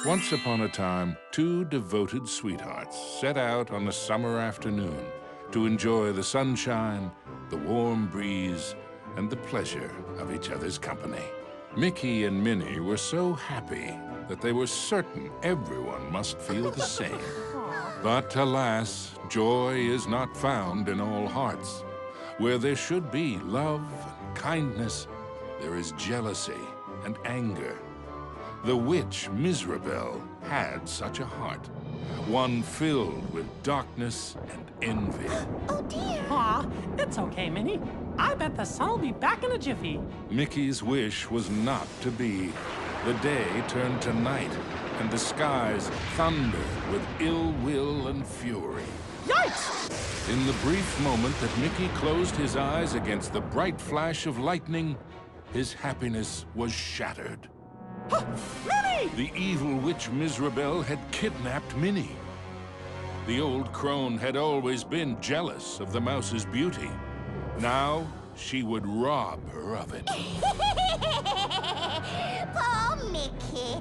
Once upon a time, two devoted sweethearts set out on a summer afternoon to enjoy the sunshine, the warm breeze, and the pleasure of each other's company. Mickey and Minnie were so happy that they were certain everyone must feel the same. But alas, joy is not found in all hearts. Where there should be love and kindness, there is jealousy and anger. The witch Miserabel had such a heart, one filled with darkness and envy. Oh dear! Aw, it's okay, Minnie. I bet the sun will be back in a jiffy. Mickey's wish was not to be. The day turned to night, and the skies thundered with ill will and fury. Yikes! In the brief moment that Mickey closed his eyes against the bright flash of lightning, his happiness was shattered. Minnie! The evil witch Miserabel had kidnapped Minnie. The old crone had always been jealous of the mouse's beauty. Now, she would rob her of it. Poor Mickey,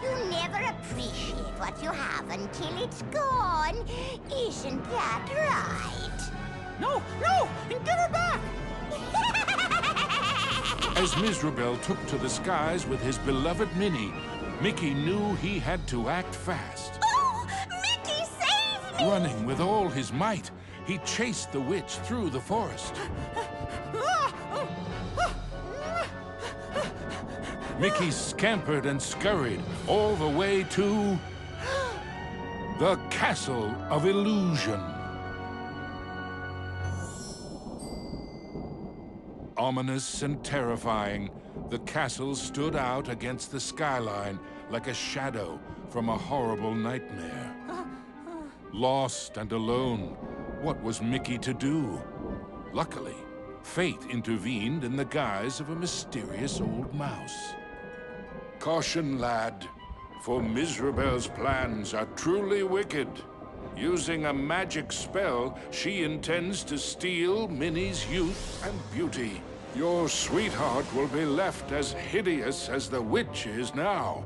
you never appreciate what you have until it's gone. Isn't that right? No, no! Give her back! As Miserabel took to the skies with his beloved Minnie, Mickey knew he had to act fast. Oh, Mickey, save me! Running with all his might, he chased the witch through the forest. Mickey scampered and scurried all the way to the Castle of Illusion. Ominous and terrifying, the castle stood out against the skyline like a shadow from a horrible nightmare. Lost and alone, what was Mickey to do? Luckily, fate intervened in the guise of a mysterious old mouse. Caution, lad, for Miserabel's plans are truly wicked. Using a magic spell, she intends to steal Minnie's youth and beauty. Your sweetheart will be left as hideous as the witch is now,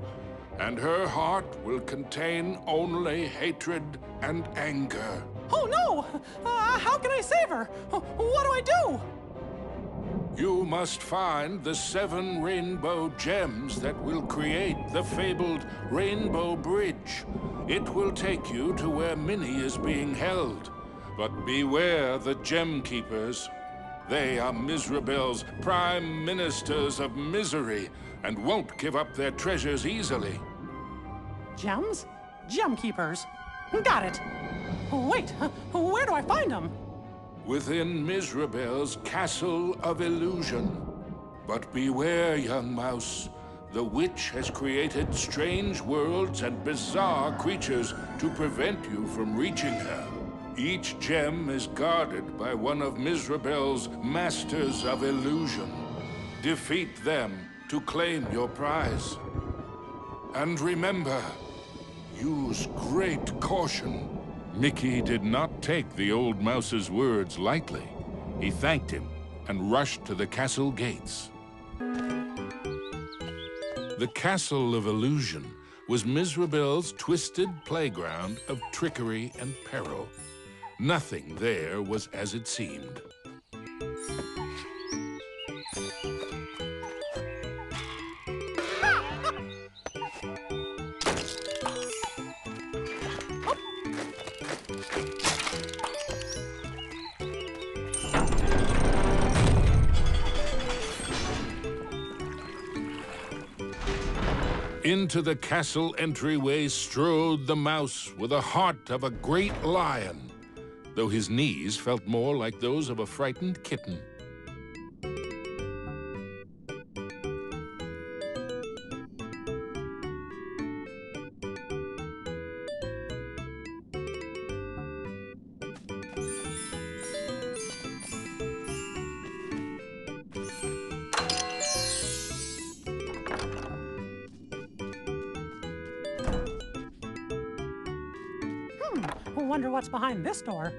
and her heart will contain only hatred and anger. Oh no! How can I save her? What do I do? You must find the 7 rainbow gems that will create the fabled Rainbow Bridge. It will take you to where Minnie is being held. But beware the Gem Keepers. They are Miserabel's prime ministers of misery and won't give up their treasures easily. Gems? Gem keepers. Got it. Wait, where do I find them? Within Miserabel's Castle of Illusion. But beware, young mouse. The witch has created strange worlds and bizarre creatures to prevent you from reaching her. Each gem is guarded by one of Miserabel's Masters of Illusion. Defeat them to claim your prize. And remember, use great caution. Mickey did not take the old mouse's words lightly. He thanked him and rushed to the castle gates. The Castle of Illusion was Miserabel's twisted playground of trickery and peril. Nothing there was as it seemed. Into the castle entryway strode the mouse with the heart of a great lion, though his knees felt more like those of a frightened kitten. Wonder what's behind this door.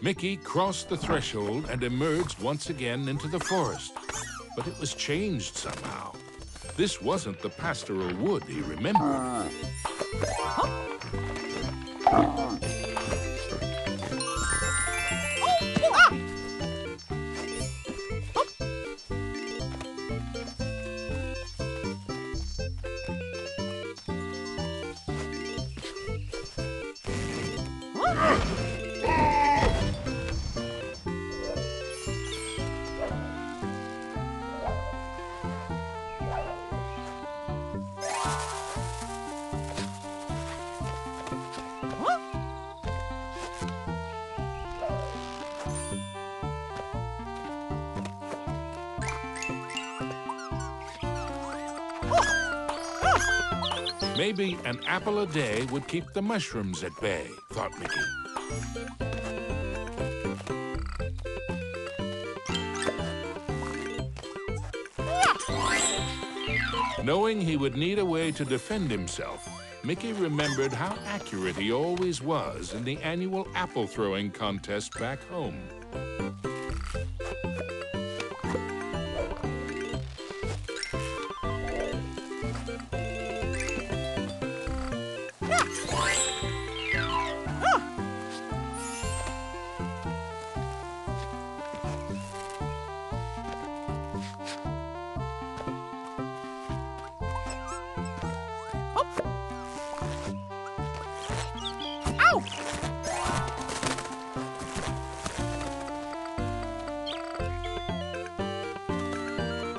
Mickey crossed the threshold and emerged once again into the forest. but it was changed somehow. This wasn't the pastoral wood he remembered. Maybe an apple a day would keep the mushrooms at bay, thought Mickey. Knowing he would need a way to defend himself, Mickey remembered how accurate he always was in the annual apple throwing contest back home.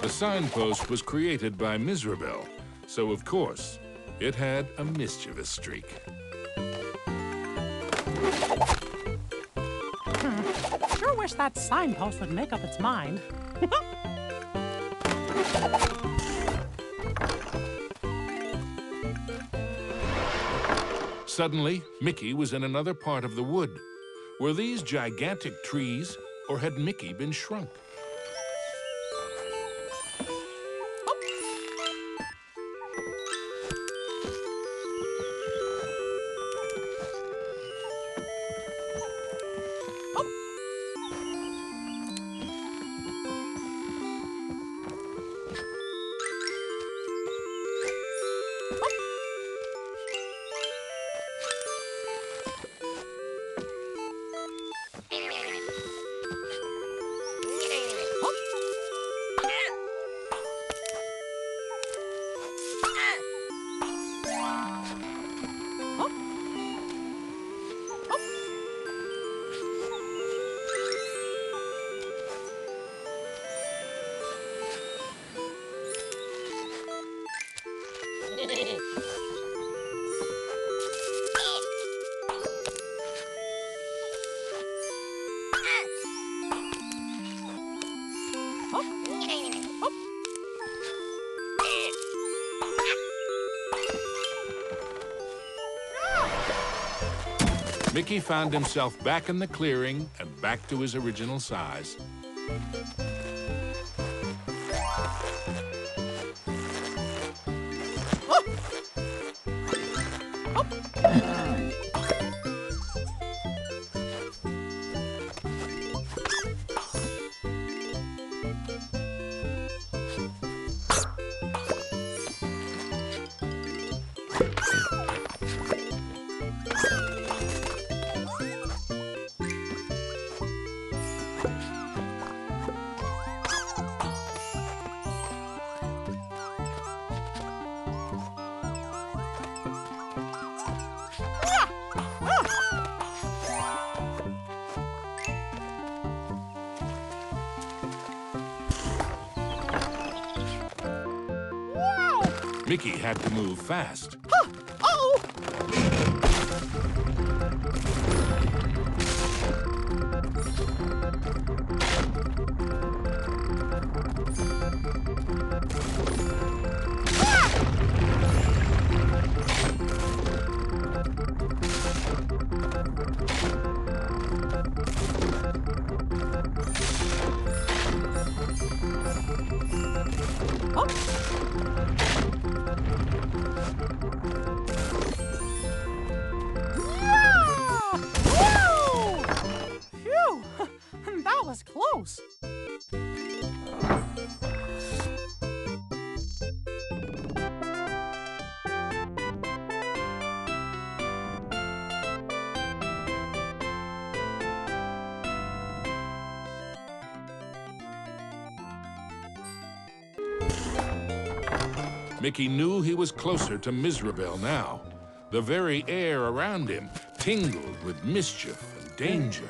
The signpost was created by Miserable, so of course, it had a mischievous streak. Sure wish that signpost would make up its mind. Suddenly, Mickey was in another part of the wood. Were these gigantic trees, or had Mickey been shrunk? Mickey found himself back in the clearing and back to his original size. Mickey had to move fast. Uh-oh! That was close. Mickey knew he was closer to Miserable now. The very air around him tingled with mischief and danger.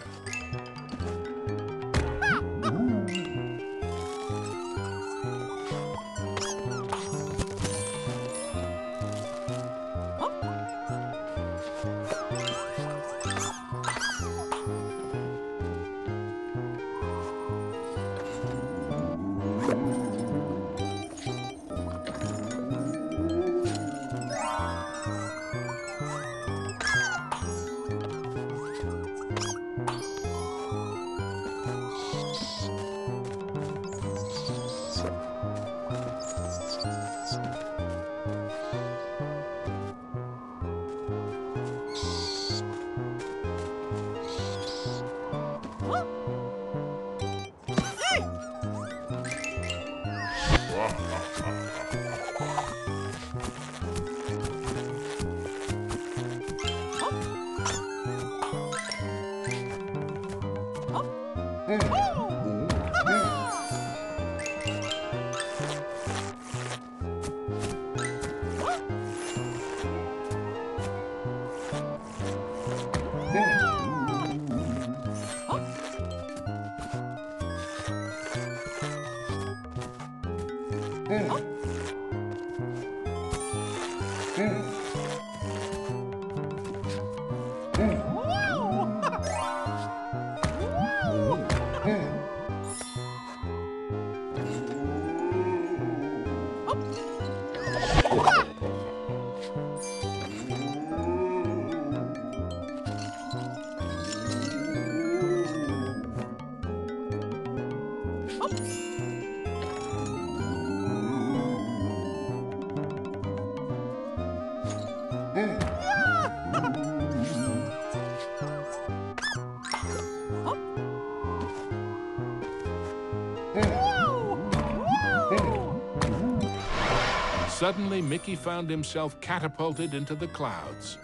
Suddenly, Mickey found himself catapulted into the clouds.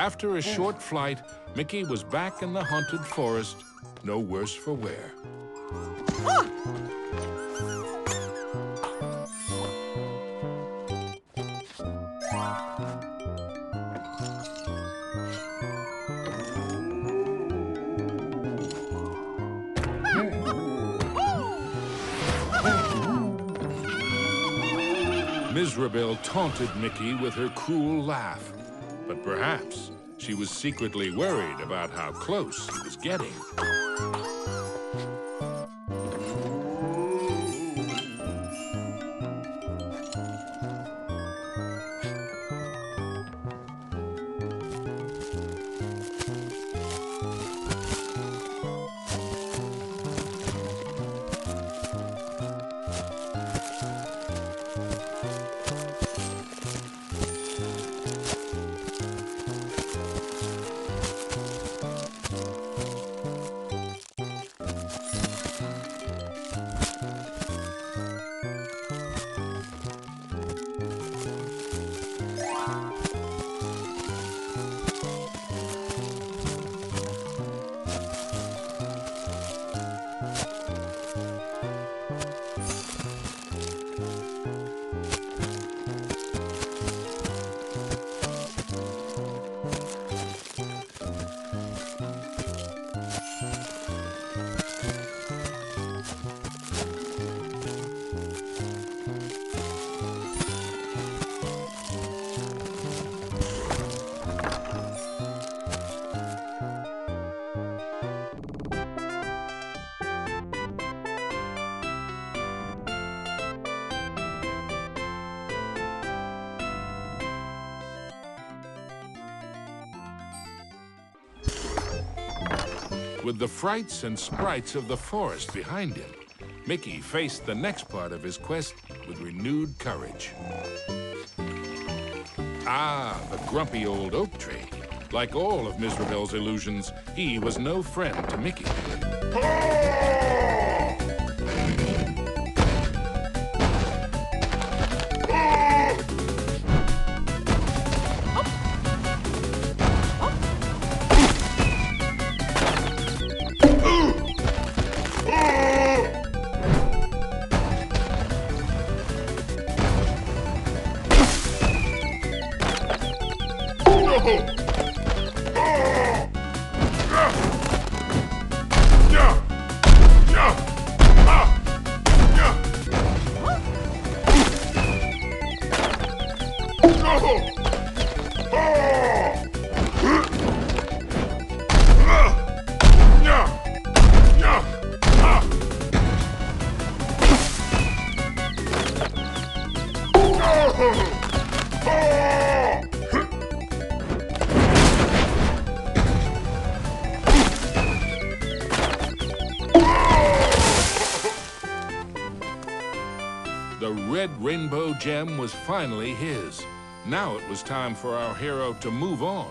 After a short flight, Mickey was back in the haunted forest, no worse for wear. Miserable taunted Mickey with her cruel laugh, but perhaps she was secretly worried about how close he was getting. With the frights and sprites of the forest behind him, Mickey faced the next part of his quest with renewed courage. Ah, the grumpy old oak tree. Like all of Mizrabel's illusions, he was no friend to Mickey. The red rainbow gem was finally his. Now it was time for our hero to move on.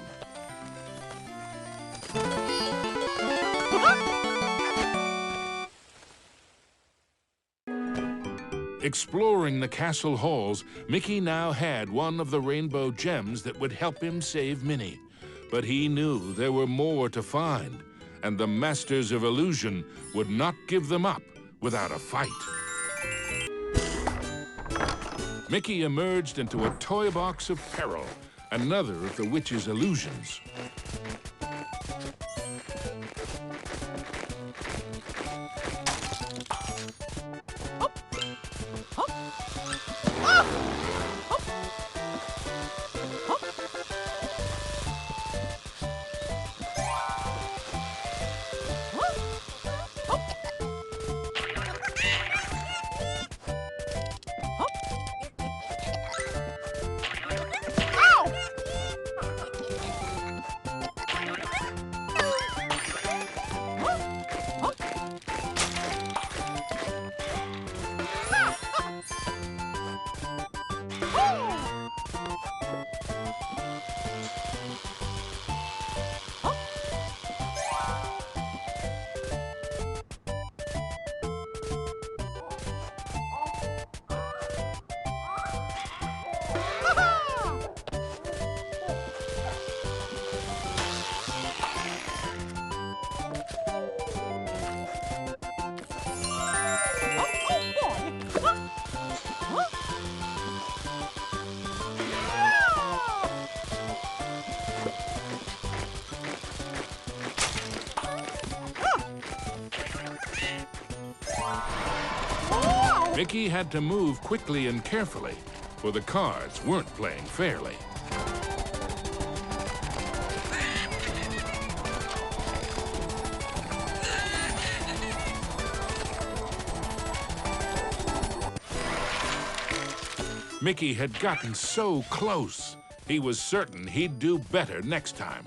Exploring the castle halls, Mickey now had one of the rainbow gems that would help him save Minnie. But he knew there were more to find, and the Masters of Illusion would not give them up without a fight. Mickey emerged into a toy box of peril, another of the witch's illusions. Mickey had to move quickly and carefully, for the cards weren't playing fairly. Mickey had gotten so close. He was certain he'd do better next time.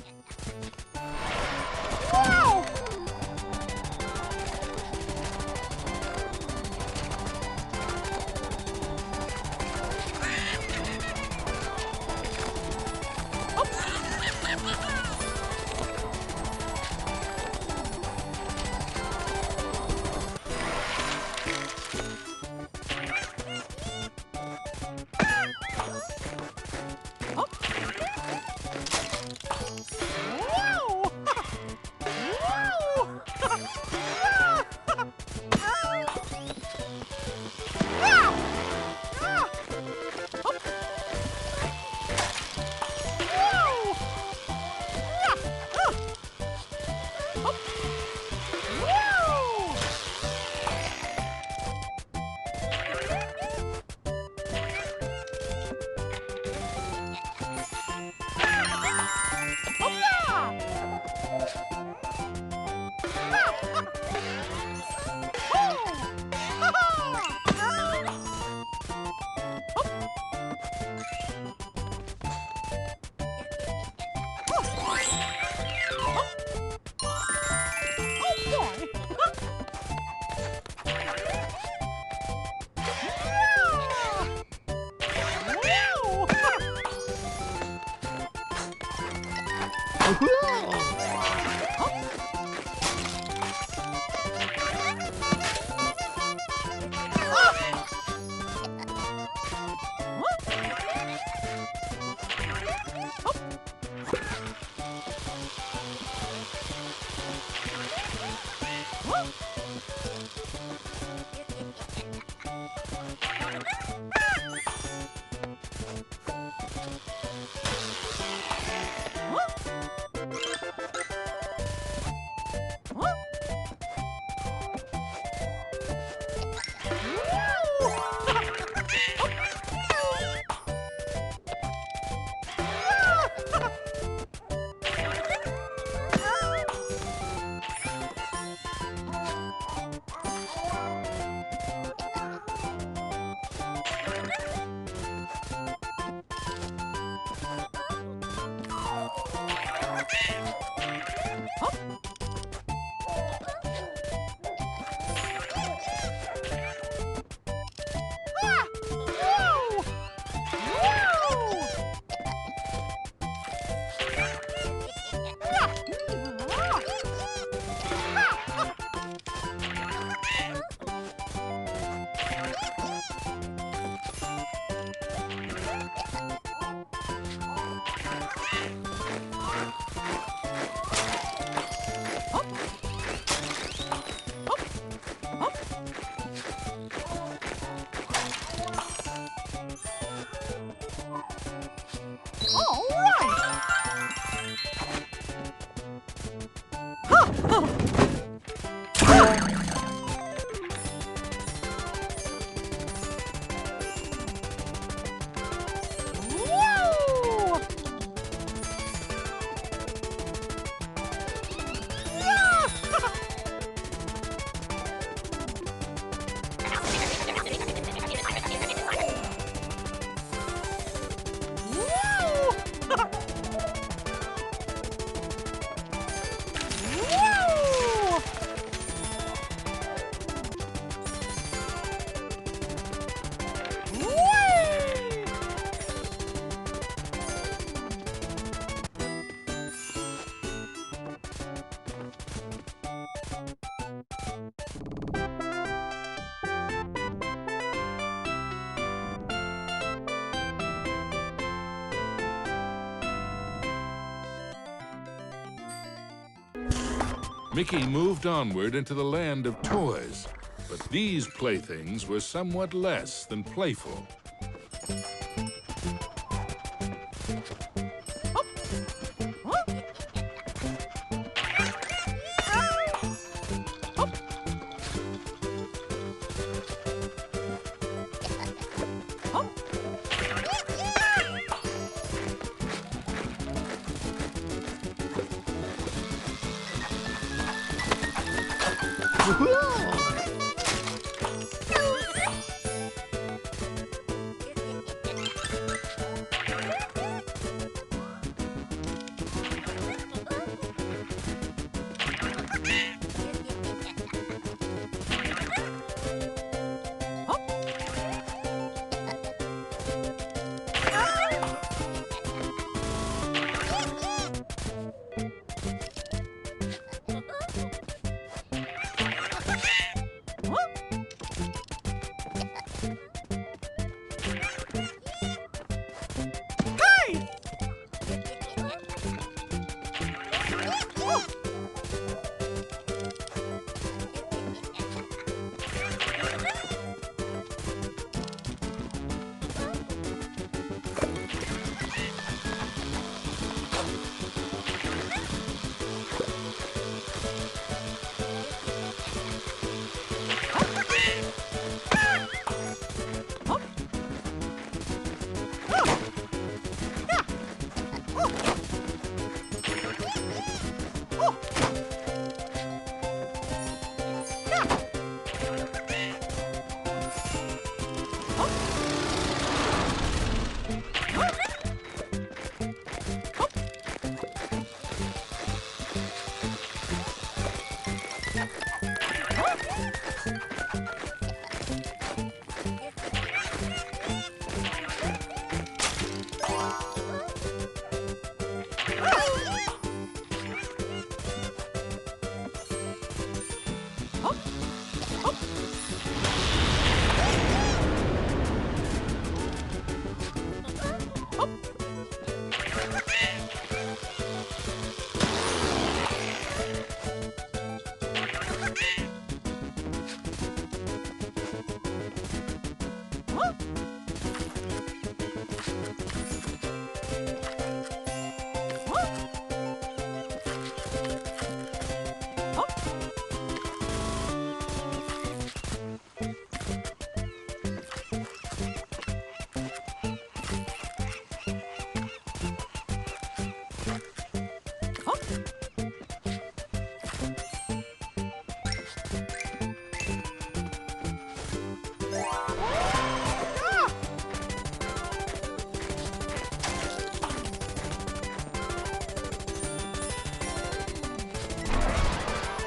Mickey moved onward into the land of toys, but these playthings were somewhat less than playful.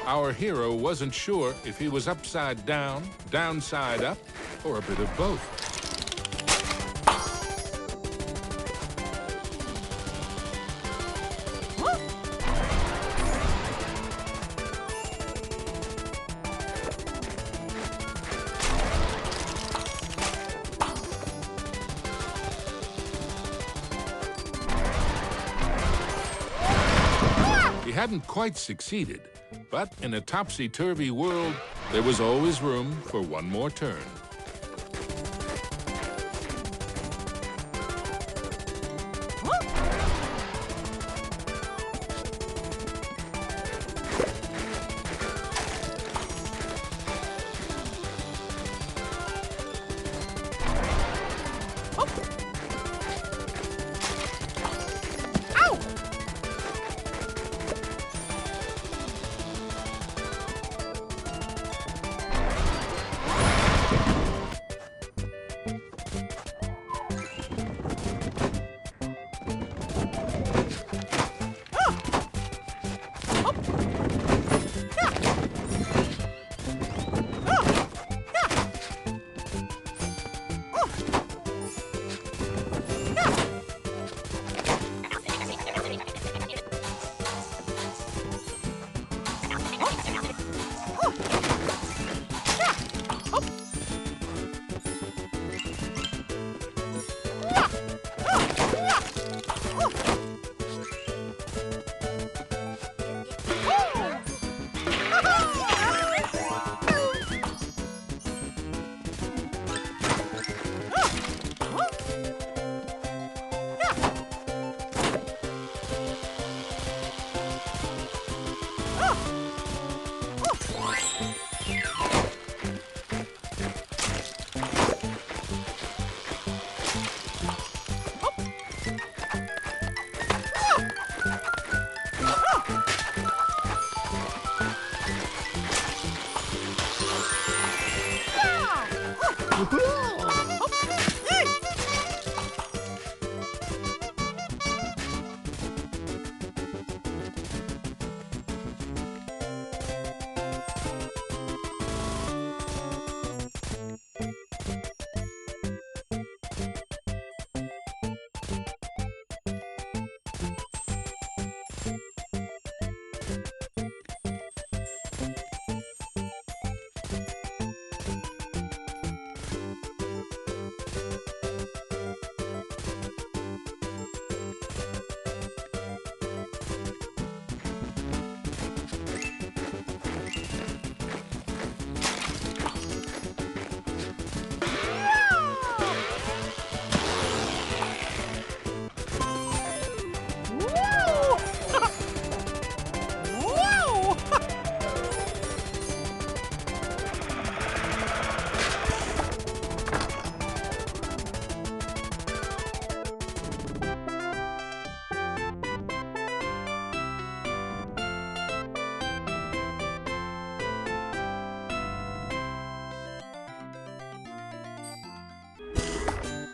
Our hero wasn't sure if he was upside down, downside up, or a bit of both. He hadn't quite succeeded. But in a topsy-turvy world, there was always room for one more turn.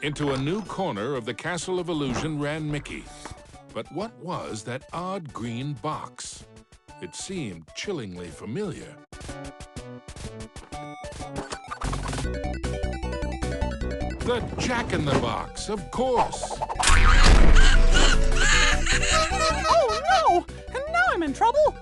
Into a new corner of the Castle of Illusion ran Mickey. But what was that odd green box? It seemed chillingly familiar. The Jack-in-the-Box, of course! Oh no! Now I'm in trouble!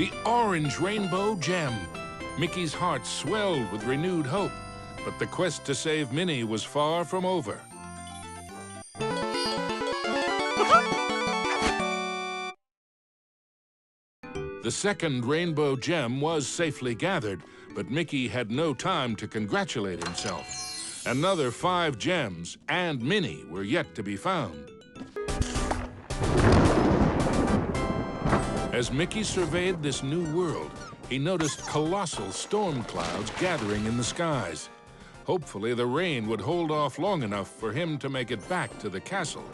The orange rainbow gem! Mickey's heart swelled with renewed hope, but the quest to save Minnie was far from over. The second rainbow gem was safely gathered, but Mickey had no time to congratulate himself. Another 5 gems and Minnie were yet to be found. As Mickey surveyed this new world, he noticed colossal storm clouds gathering in the skies. Hopefully, the rain would hold off long enough for him to make it back to the castle.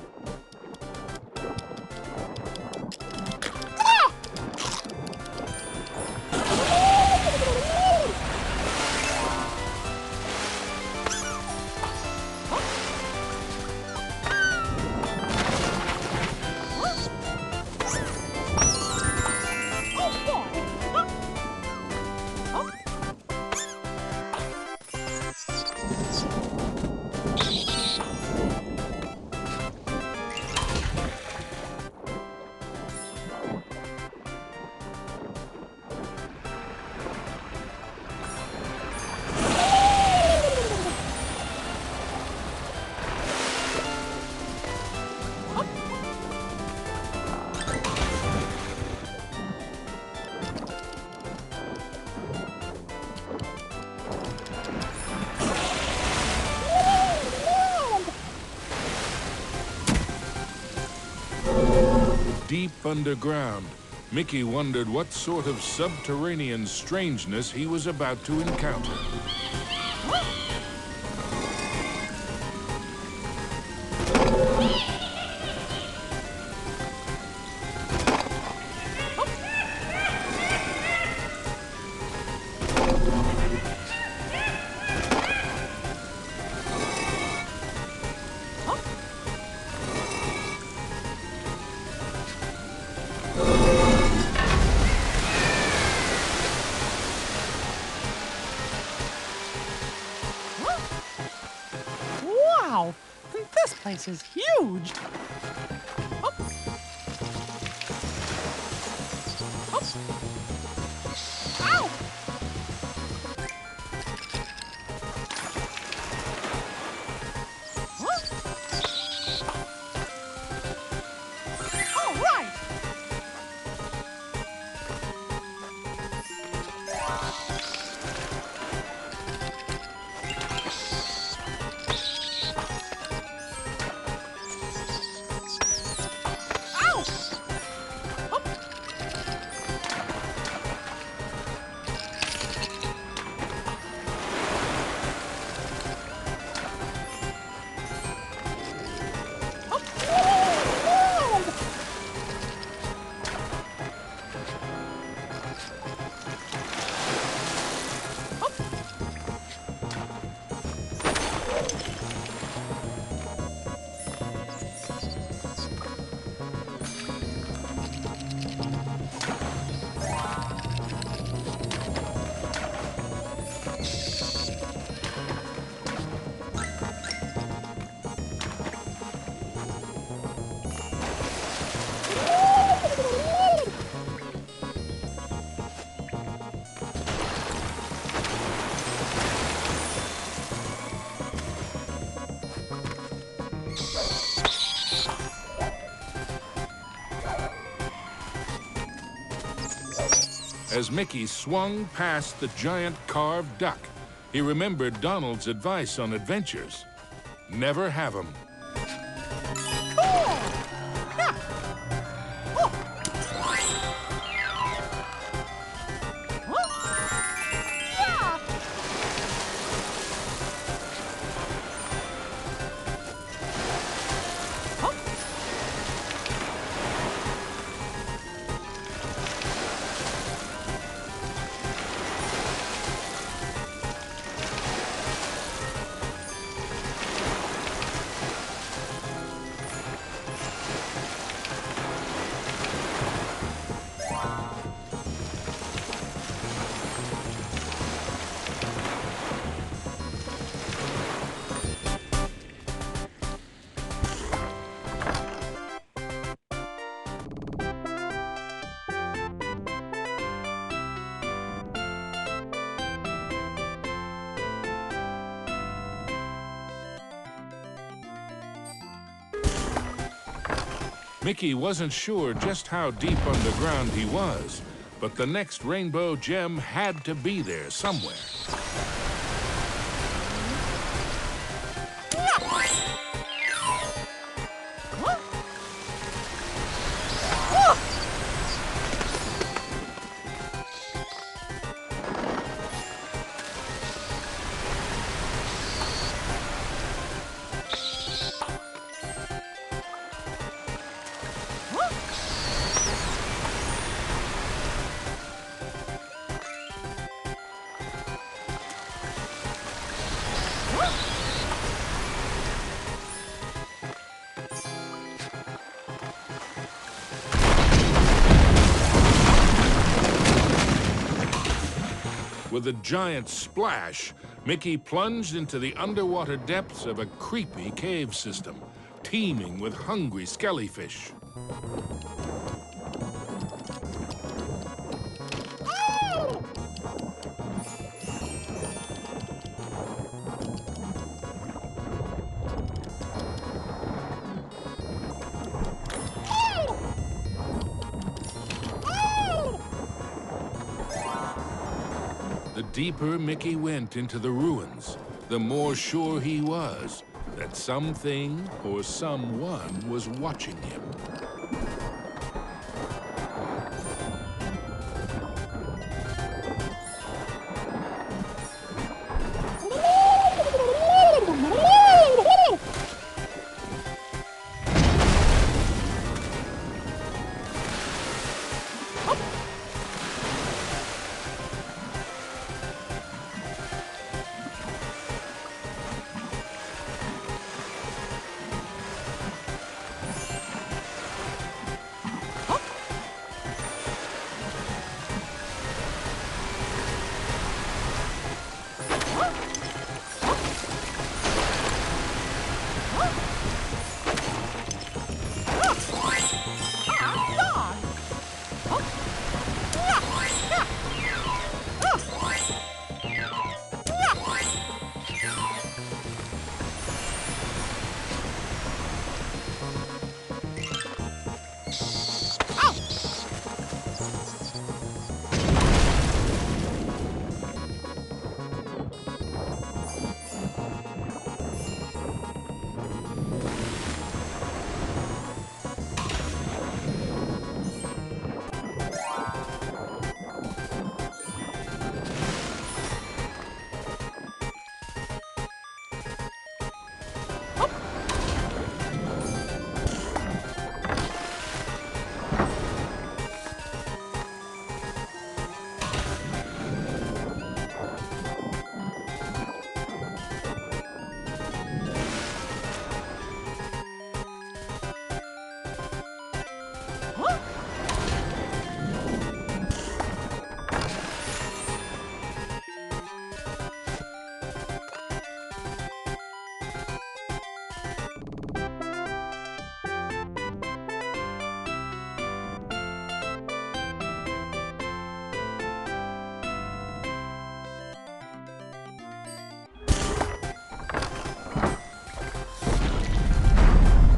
Deep underground, Mickey wondered what sort of subterranean strangeness he was about to encounter. Wow! This place is huge! Oh. Oh. Ow! Huh? All right! As Mickey swung past the giant carved duck, he remembered Donald's advice on adventures. Never have 'em. Mickey wasn't sure just how deep underground he was, but the next rainbow gem had to be there somewhere. With a giant splash, Mickey plunged into the underwater depths of a creepy cave system, teeming with hungry skellyfish. The deeper Mickey went into the ruins, the more sure he was that something or someone was watching him.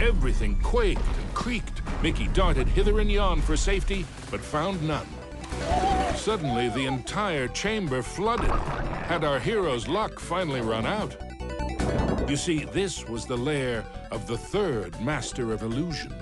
Everything quaked and creaked. Mickey darted hither and yon for safety, but found none. Suddenly, the entire chamber flooded. Had our hero's luck finally run out? You see, this was the lair of the third Master of Illusion.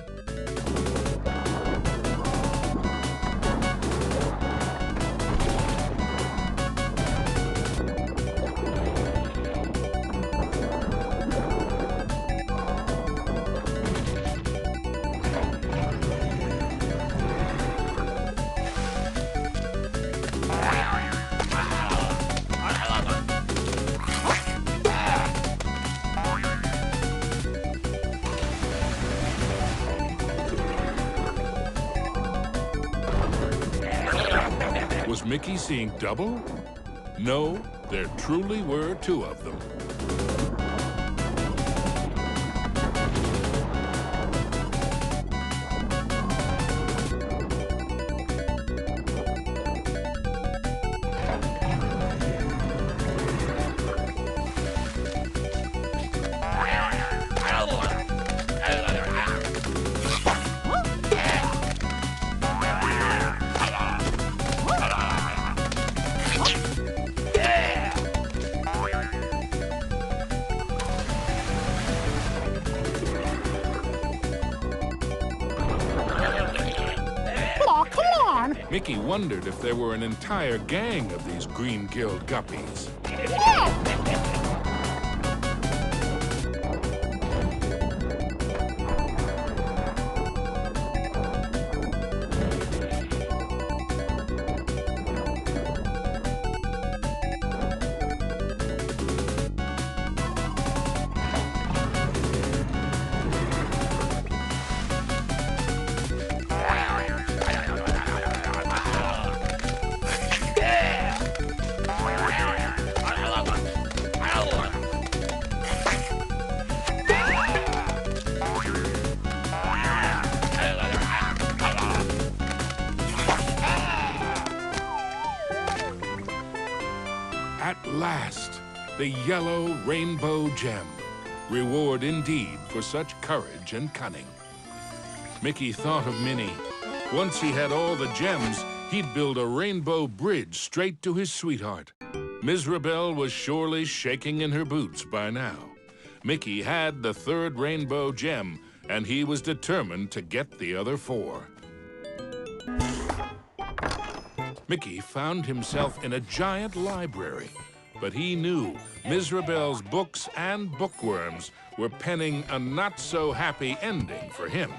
Was Mickey seeing double? No, there truly were two of them. Mickey wondered if there were an entire gang of these green-gilled guppies. At last, the yellow rainbow gem. Reward indeed for such courage and cunning. Mickey thought of Minnie. Once he had all the gems, he'd build a rainbow bridge straight to his sweetheart. Mizrabel was surely shaking in her boots by now. Mickey had the third rainbow gem, and he was determined to get the other 4. Mickey found himself in a giant library, but he knew Mizrabel's books and bookworms were penning a not-so-happy ending for him.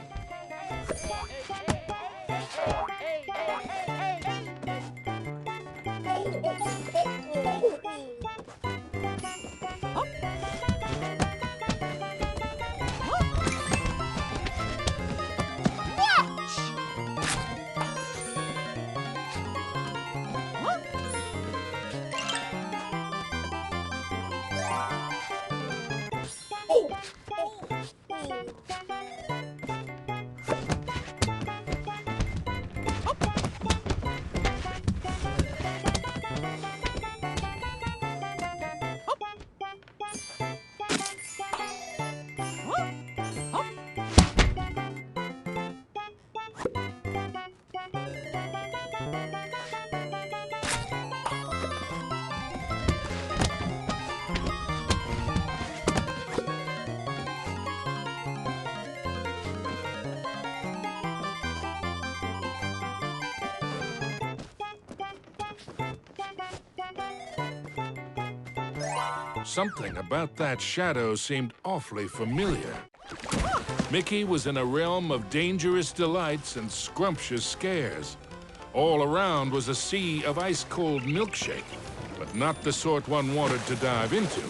Something about that shadow seemed awfully familiar. Mickey was in a realm of dangerous delights and scrumptious scares. All around was a sea of ice-cold milkshake, but not the sort one wanted to dive into.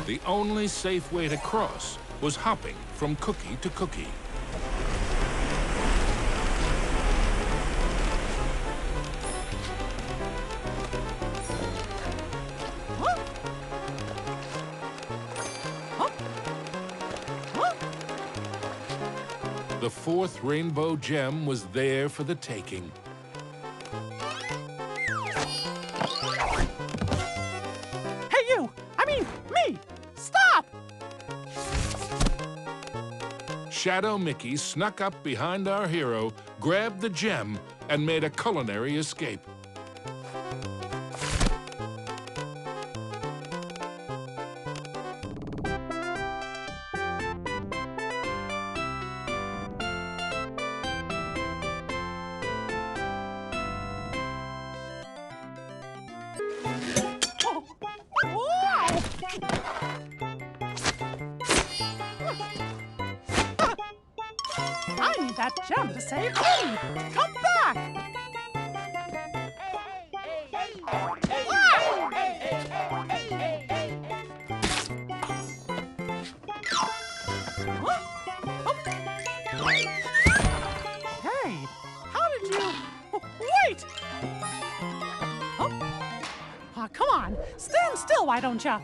The only safe way to cross was hopping from cookie to cookie. The fourth rainbow gem was there for the taking. Hey, you! I mean, me! Stop! Shadow Mickey snuck up behind our hero, grabbed the gem, and made a culinary escape. I need that gem to save me! Come back! Hey, how did you... Wait! Oh, come on, stand still, why don't ya?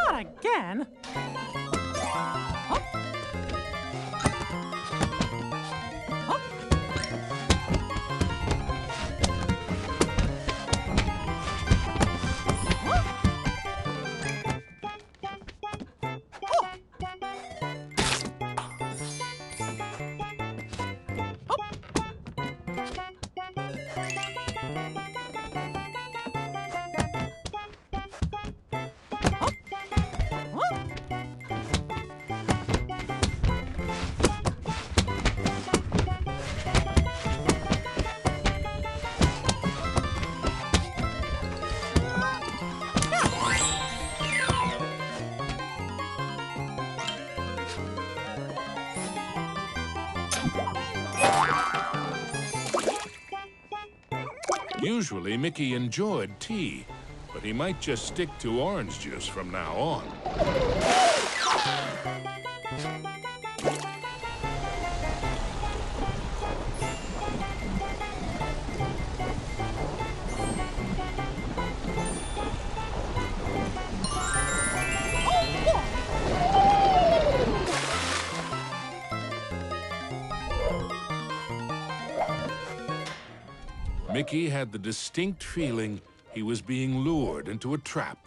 Not again. Usually, Mickey enjoyed tea, but he might just stick to orange juice from now on. Mickey had the distinct feeling he was being lured into a trap.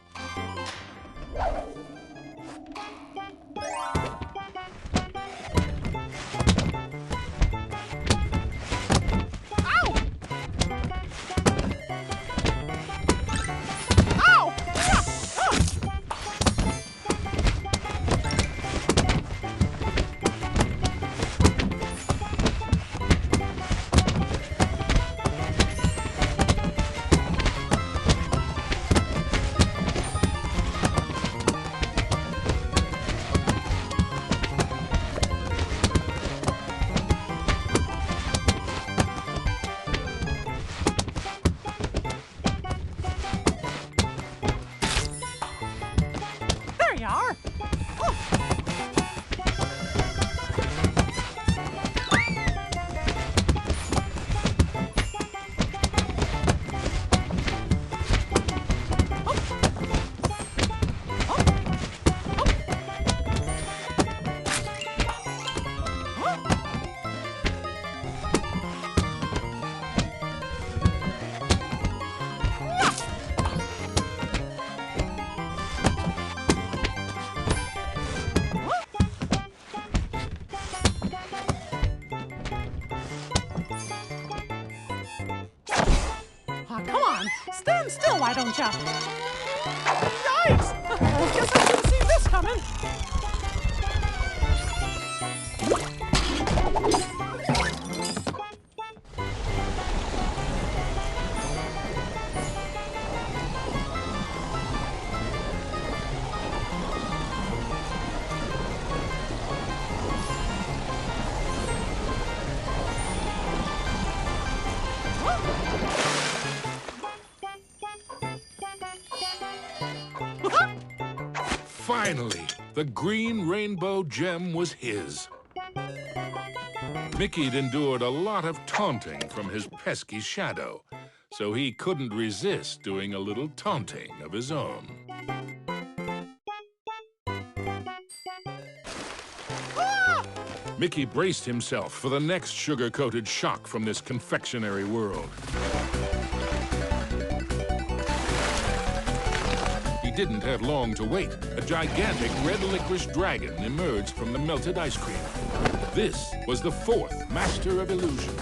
Stand still, why don't ya? Yikes! Guess I should have seen this coming. Finally, the green rainbow gem was his. Mickey'd endured a lot of taunting from his pesky shadow, so he couldn't resist doing a little taunting of his own. Mickey braced himself for the next sugar-coated shock from this confectionery world. He didn't have long to wait. A gigantic red licorice dragon emerged from the melted ice cream. This was the fourth Master of Illusion.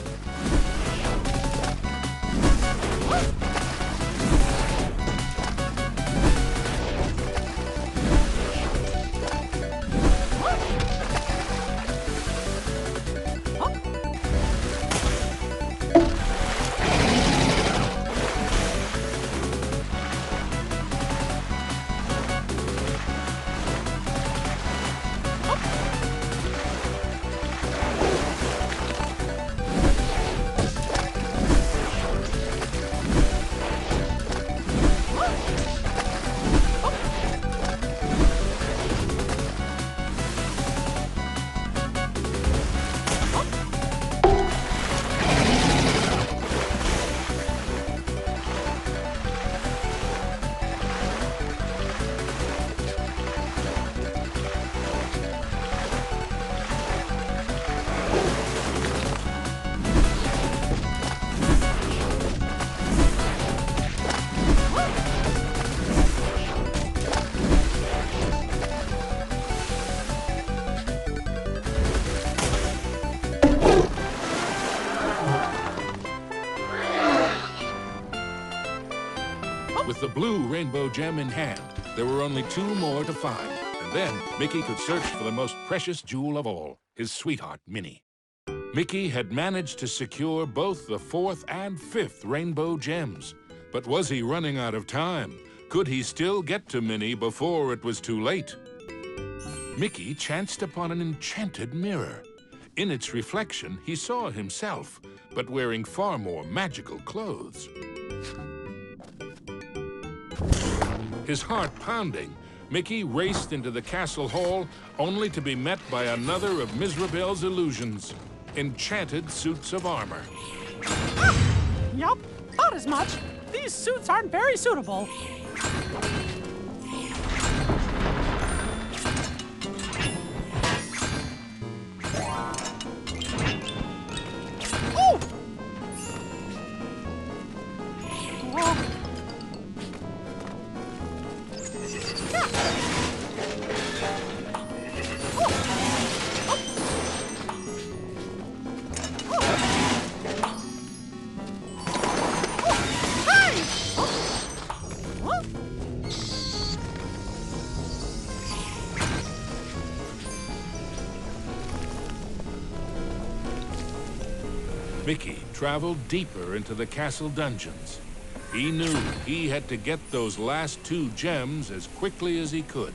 With the blue rainbow gem in hand, there were only 2 more to find. And then Mickey could search for the most precious jewel of all, his sweetheart, Minnie. Mickey had managed to secure both the 4th and 5th rainbow gems. But was he running out of time? Could he still get to Minnie before it was too late? Mickey chanced upon an enchanted mirror. In its reflection, he saw himself, but wearing far more magical clothes. His heart pounding, Mickey raced into the castle hall, only to be met by another of Mizrabel's illusions, enchanted suits of armor. Yup, thought as much. These suits aren't very suitable. Oh! Mickey traveled deeper into the castle dungeons. He knew he had to get those last 2 gems as quickly as he could.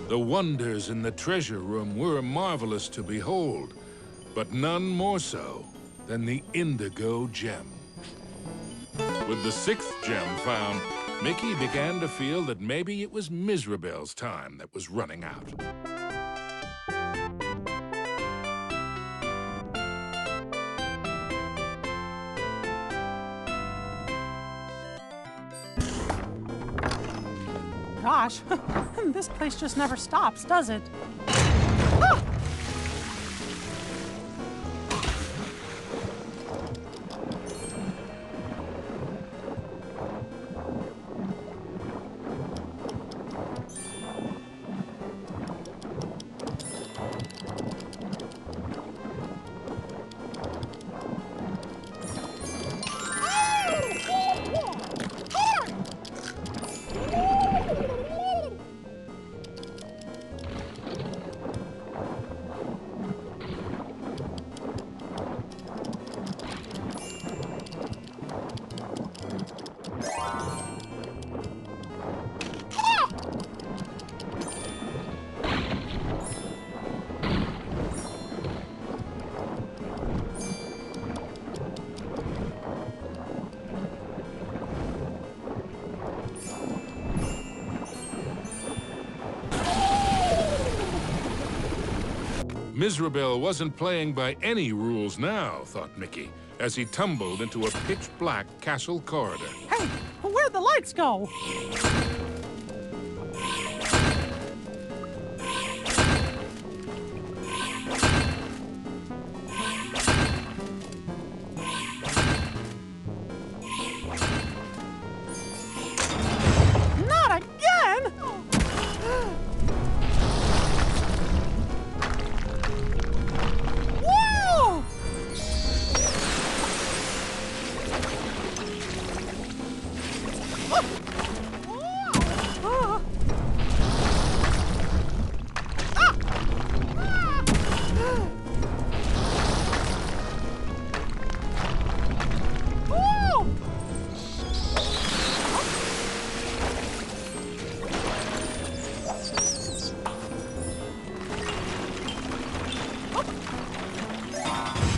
The wonders in the treasure room were marvelous to behold, but none more so than the indigo gem. With the 6th gem found, Mickey began to feel that maybe it was Miserabel's time that was running out. Gosh, this place just never stops, does it? Ah! Miserabel wasn't playing by any rules now, thought Mickey, as he tumbled into a pitch-black castle corridor. Hey, where'd the lights go? Not again! Whoa!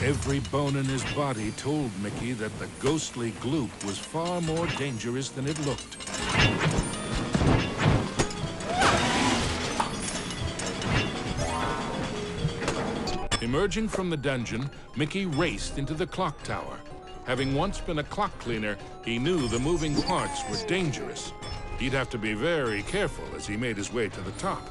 Every bone in his body told Mickey that the ghostly gloop was far more dangerous than it looked. Emerging from the dungeon, Mickey raced into the clock tower. Having once been a clock cleaner, he knew the moving parts were dangerous. He'd have to be very careful as he made his way to the top.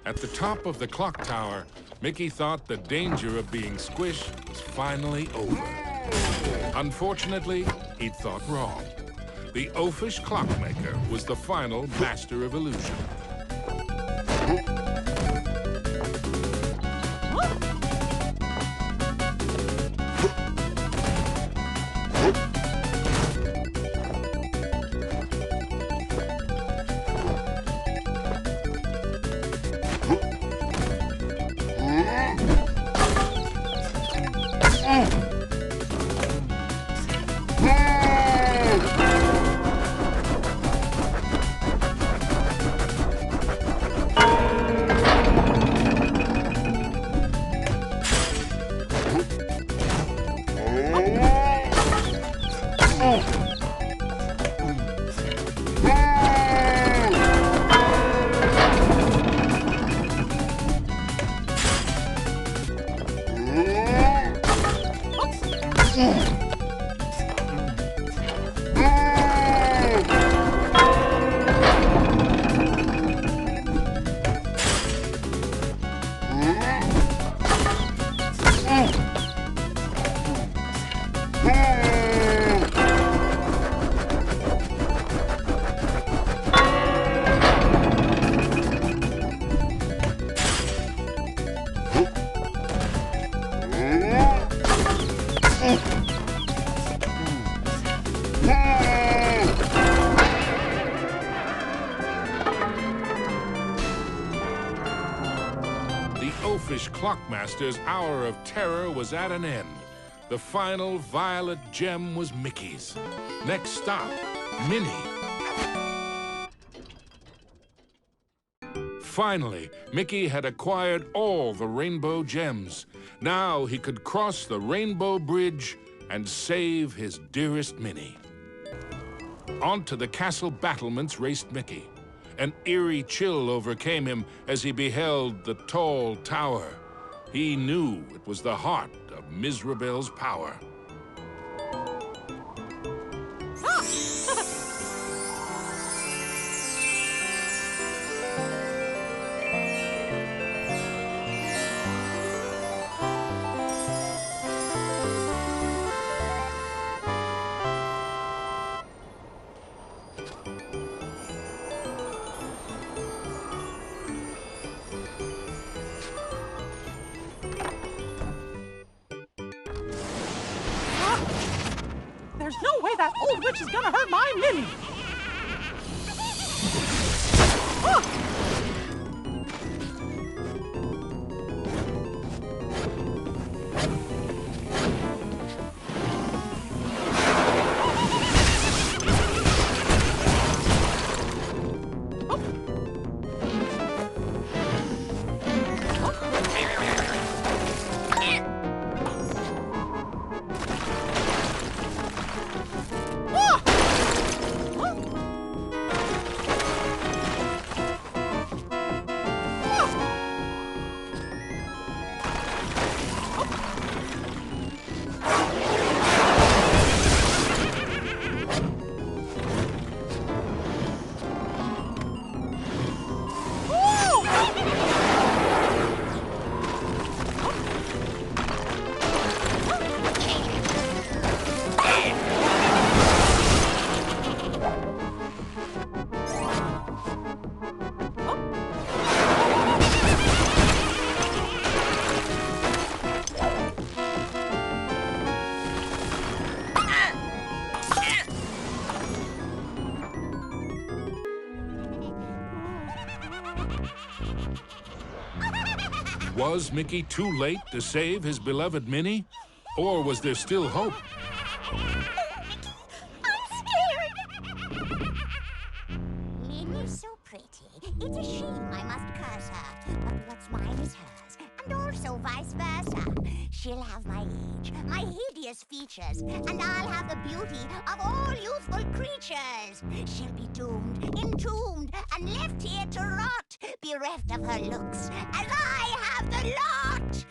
At the top of the clock tower, Mickey thought the danger of being squished was finally over. Unfortunately, he'd thought wrong. The oafish clockmaker was the final master of illusion. Clockmaster's hour of terror was at an end. The final violet gem was Mickey's. Next stop, Minnie. Finally, Mickey had acquired all the rainbow gems. Now he could cross the rainbow bridge and save his dearest Minnie. Onto the castle battlements raced Mickey. An eerie chill overcame him as he beheld the tall tower. He knew it was the heart of Mizrabel's power. There's no way that old witch is gonna hurt my Minnie! Was Mickey too late to save his beloved Minnie? Or was there still hope? I'm scared! Minnie's so pretty. It's a shame I must curse her. But what's mine is hers, and also vice versa. She'll have my age, my hideous features, and I'll have the beauty of all youthful creatures. She'll be doomed, entombed, and left here to rot, bereft of her looks, as I have the lot!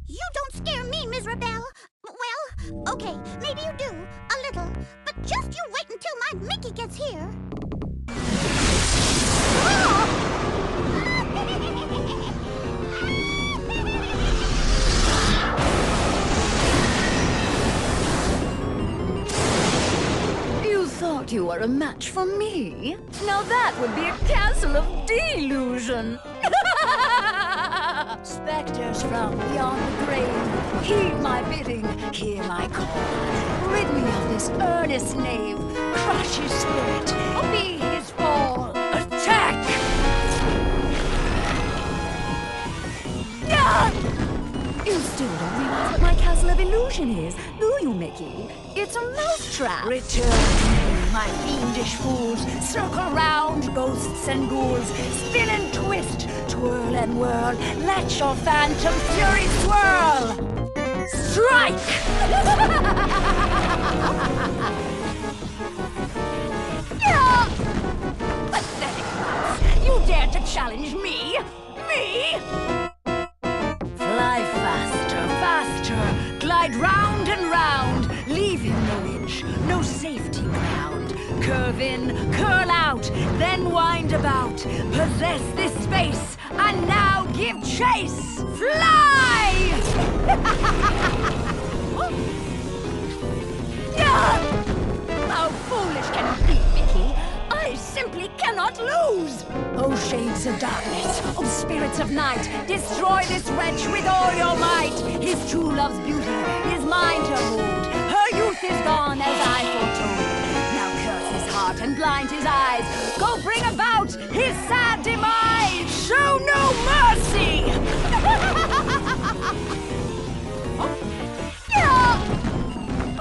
You don't scare me, Mizrabel. Well, okay, maybe you do, a little, but just you wait until my Mickey gets here. Ah! you are a match for me? Now that would be a castle of delusion. Spectres from beyond the grave, heed my bidding, hear my call. Rid me of this earnest knave, crush his spirit, be his fall. Attack! You still don't realize what my castle of illusion is, do you, Mickey? It's a mousetrap. Return, my fiendish fools. Circle round, ghosts and ghouls. Spin and twist, twirl and whirl. Let your phantom fury swirl. Strike! Pathetic mouse! You dare to challenge me? Me? Fly faster, faster, glide round and round, leave him no inch, no safety ground. Curve in, curl out, then wind about, possess this space, and now give chase. Fly! How foolish can you be, Mickey? I simply cannot lose! Oh, shades of darkness, oh, spirits of night, destroy this wretch with all your might! His true love's beauty is mine to hold. Her youth is gone as I foretold. Now curse his heart and blind his eyes. Go bring about his sad demise! Show no mercy!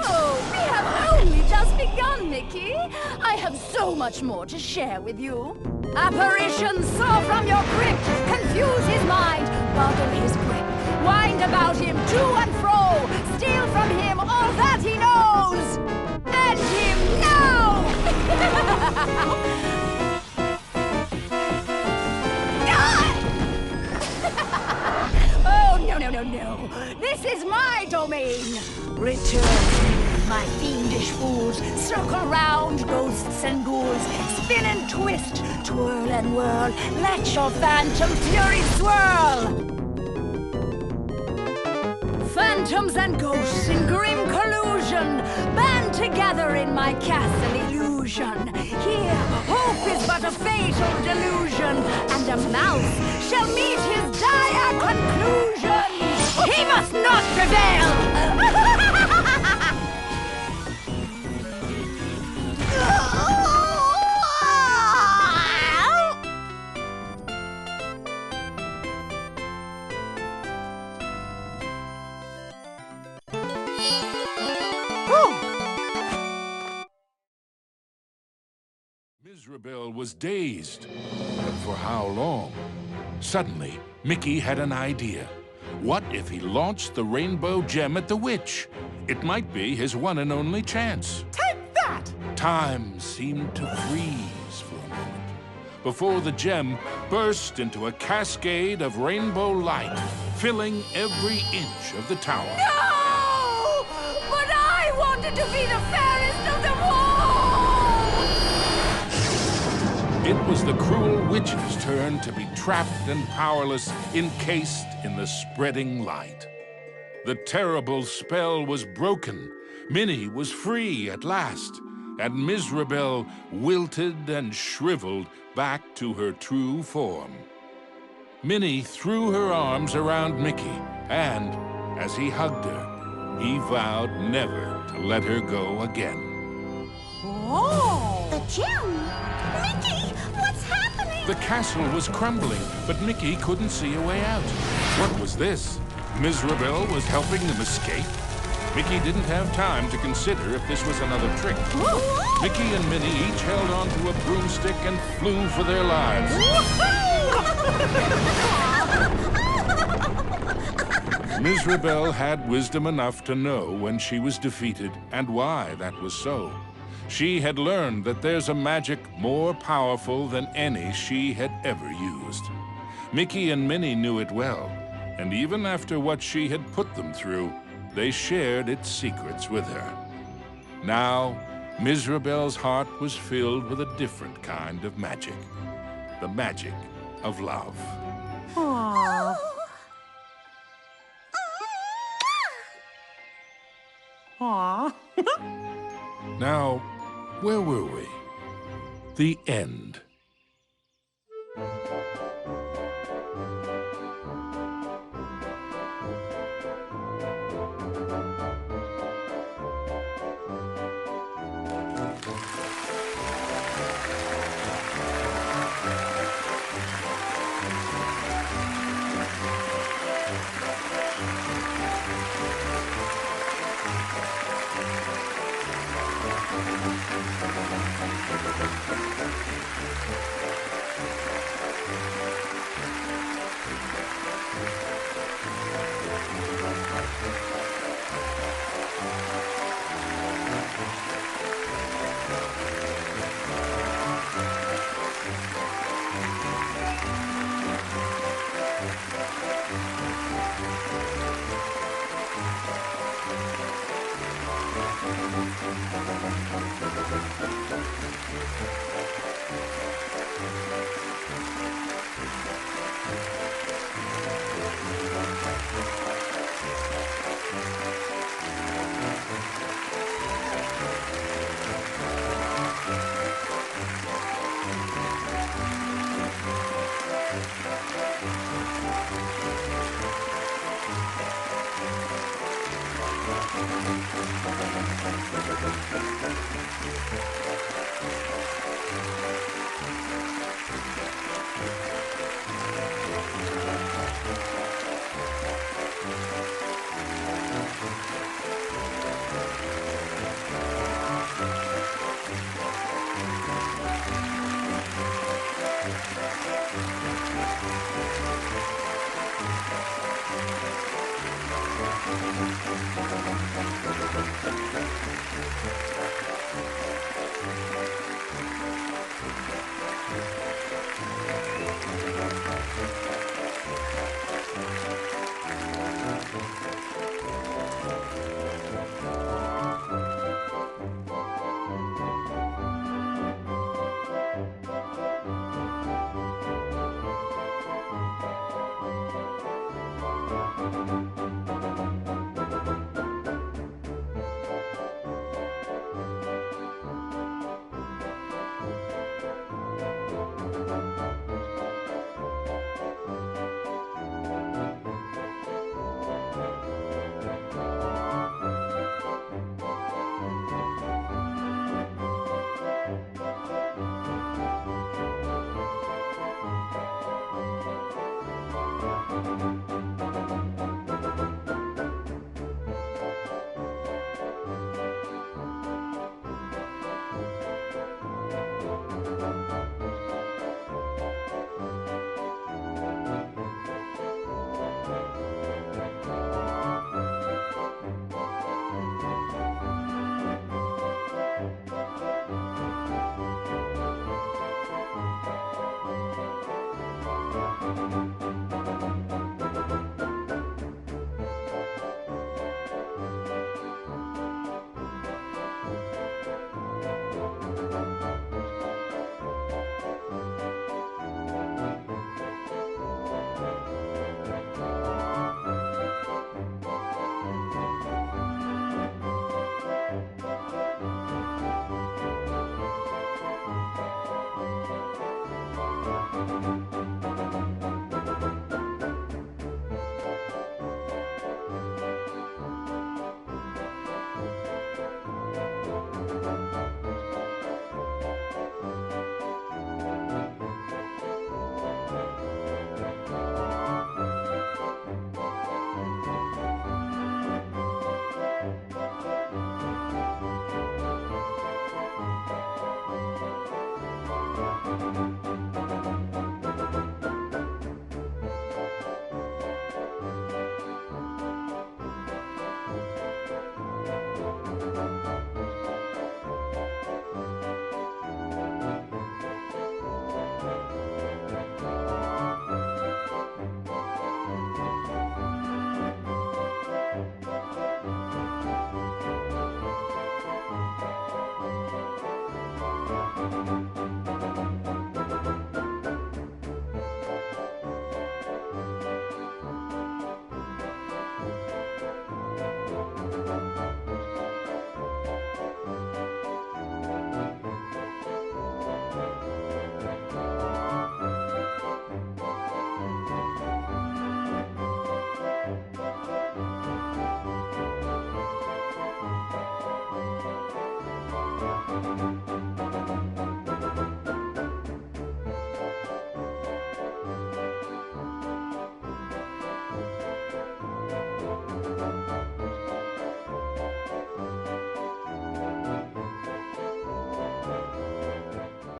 Oh, we have only just begun, Mickey. I have so much more to share with you. Apparitions soar from your crypt, confuse his mind, boggle his grip, wind about him to and fro, steal from him all that he knows. End him now! Oh, no, no, no, no. This is my domain. Return. My fiendish fools, circle round, ghosts and ghouls, spin and twist, twirl and whirl, let your phantom fury swirl! Phantoms and ghosts in grim collusion, band together in my castle illusion. Here, hope is but a fatal delusion, and a mouse shall meet his dire conclusion. He must not prevail! Miserable was dazed. But for how long? Suddenly, Mickey had an idea. What if he launched the rainbow gem at the witch? It might be his one and only chance. Take that! Time seemed to freeze for a moment before the gem burst into a cascade of rainbow light, filling every inch of the tower. No! But I wanted to be the fairest of them all! It was the cruel witch's turn to be trapped and powerless, encased in the spreading light. The terrible spell was broken. Minnie was free at last, and Miserable wilted and shriveled back to her true form. Minnie threw her arms around Mickey, and as he hugged her, he vowed never to let her go again. Oh! The gem? Mickey, what's happening? The castle was crumbling, but Mickey couldn't see a way out. What was this? Miserable was helping them escape? Mickey didn't have time to consider if this was another trick. Mickey and Minnie each held onto a broomstick and flew for their lives. Miserable had wisdom enough to know when she was defeated and why that was so. She had learned that there's a magic more powerful than any she had ever used. Mickey and Minnie knew it well, and even after what she had put them through, they shared its secrets with her. Now, Miserable's heart was filled with a different kind of magic. The magic of love. Aww. Aww. Now, Where were we? The end.